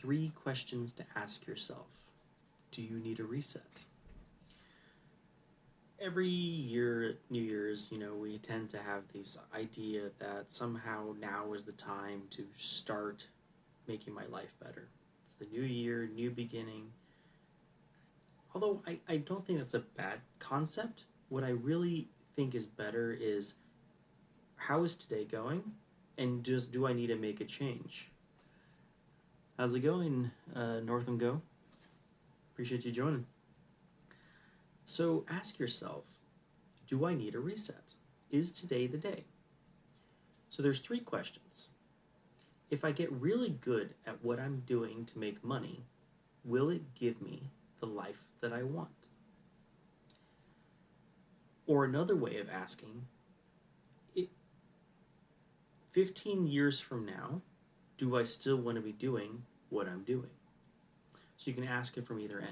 3 questions to ask yourself. Do you need a reset? Every year, New Year's, we tend to have this idea that somehow now is the time to start making my life better. It's the new year, new beginning. Although I don't think that's a bad concept. What I really think is better is, how is today going? And just, do I need to make a change? How's it going, Northam Go? Appreciate you joining. So ask yourself, do I need a reset? Is today the day? So there's 3 questions. If I get really good at what I'm doing to make money, will it give me the life that I want? Or another way of asking, 15 years from now, do I still want to be doing what I'm doing? So you can ask it from either end.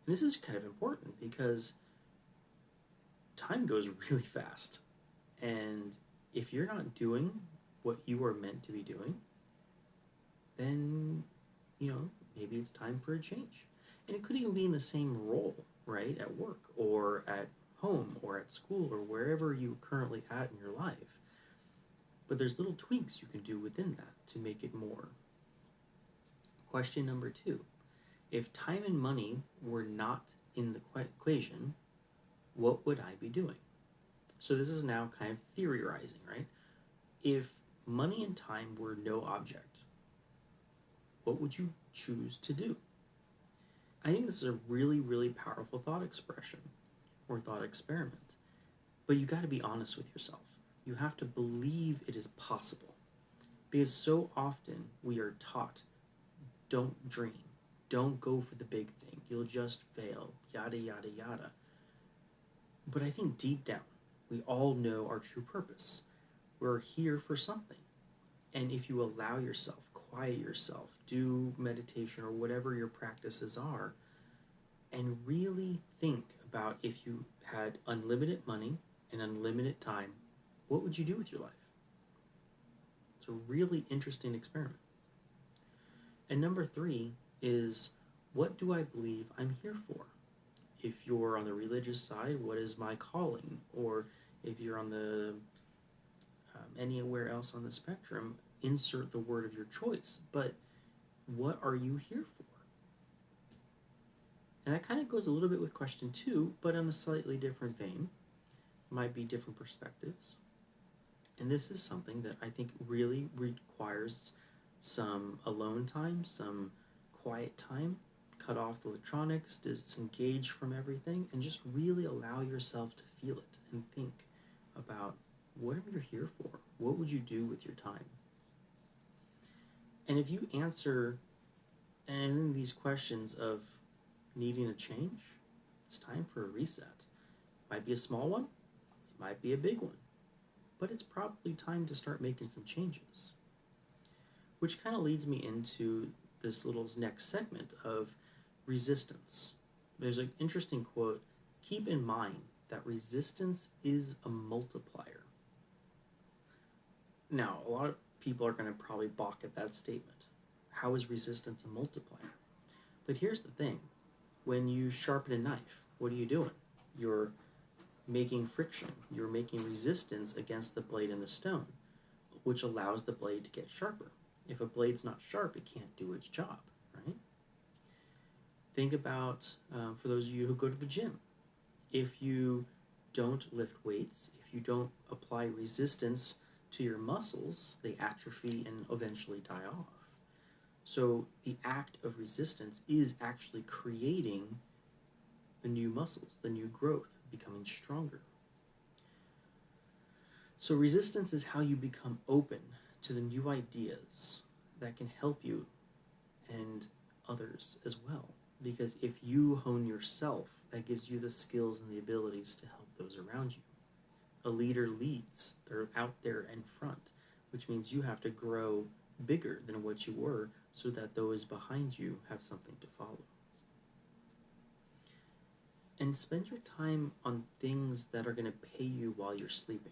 And this is kind of important because time goes really fast. And if you're not doing what you are meant to be doing, then, maybe it's time for a change. And it could even be in the same role, right? At work or at home or at school or wherever you're currently at in your life. But there's little tweaks you can do within that to make it more. Question number 2. If time and money were not in the equation, what would I be doing? So this is now kind of theorizing, right? If money and time were no object, what would you choose to do? I think this is a really, really powerful thought expression or thought experiment. But you got to be honest with yourself. You have to believe it is possible. Because so often we are taught, don't dream, don't go for the big thing, you'll just fail, yada, yada, yada. But I think deep down, we all know our true purpose. We're here for something. And if you allow yourself, quiet yourself, do meditation or whatever your practices are, and really think about, if you had unlimited money and unlimited time, what would you do with your life? It's a really interesting experiment. And number 3 is, what do I believe I'm here for? If you're on the religious side, what is my calling? Or if you're on the anywhere else on the spectrum, insert the word of your choice. But what are you here for? And that kind of goes a little bit with question 2, but in a slightly different vein. Might be different perspectives. And this is something that I think really requires some alone time, some quiet time, cut off the electronics, disengage from everything, and just really allow yourself to feel it and think about whatever you're here for. What would you do with your time? And if you answer any of these questions of needing a change, it's time for a reset. It might be a small one, it might be a big one, but it's probably time to start making some changes. Which kind of leads me into this little next segment of resistance. There's an interesting quote, keep in mind that resistance is a multiplier. Now, a lot of people are going to probably balk at that statement. How is resistance a multiplier? But here's the thing. When you sharpen a knife, what are you doing? You're making friction. You're making resistance against the blade and the stone, which allows the blade to get sharper. If a blade's not sharp, it can't do its job, right? Think about, for those of you who go to the gym, if you don't lift weights, if you don't apply resistance to your muscles, they atrophy and eventually die off. So the act of resistance is actually creating the new muscles, the new growth, becoming stronger. So resistance is how you become open to the new ideas that can help you and others as well. Because if you hone yourself, that gives you the skills and the abilities to help those around you. A leader leads. They're out there in front, which means you have to grow bigger than what you were so that those behind you have something to follow. And spend your time on things that are going to pay you while you're sleeping.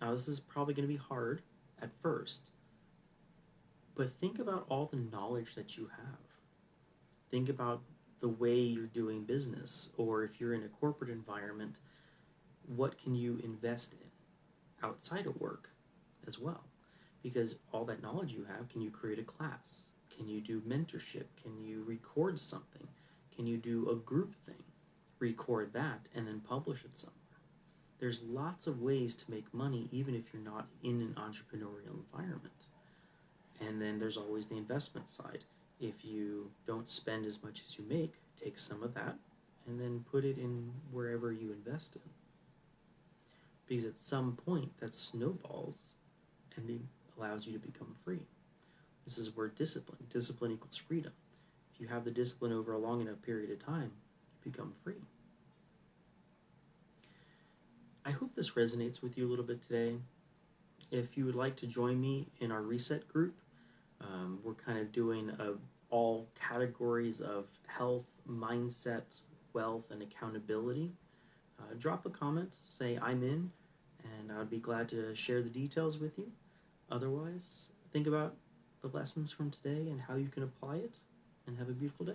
Now, this is probably going to be hard at first, But think about all the knowledge that you have. Think about the way you're doing business, or if you're in a corporate environment, what can you invest in outside of work as well? Because all that knowledge you have, can you create a class? Can you do mentorship? Can you record something? Can you do a group thing? Record that and then publish it somewhere. There's lots of ways to make money even if you're not in an entrepreneurial environment. And then there's always the investment side. If you don't spend as much as you make, take some of that and then put it in wherever you invest in. Because at some point that snowballs and it allows you to become free. This is where discipline equals freedom. If you have the discipline over a long enough period of time, you become free. I hope this resonates with you a little bit today. If you would like to join me in our reset group, we're kind of doing all categories of health, mindset, wealth, and accountability. Drop a comment, say I'm in, and I would be glad to share the details with you. Otherwise, think about the lessons from today and how you can apply it, and have a beautiful day.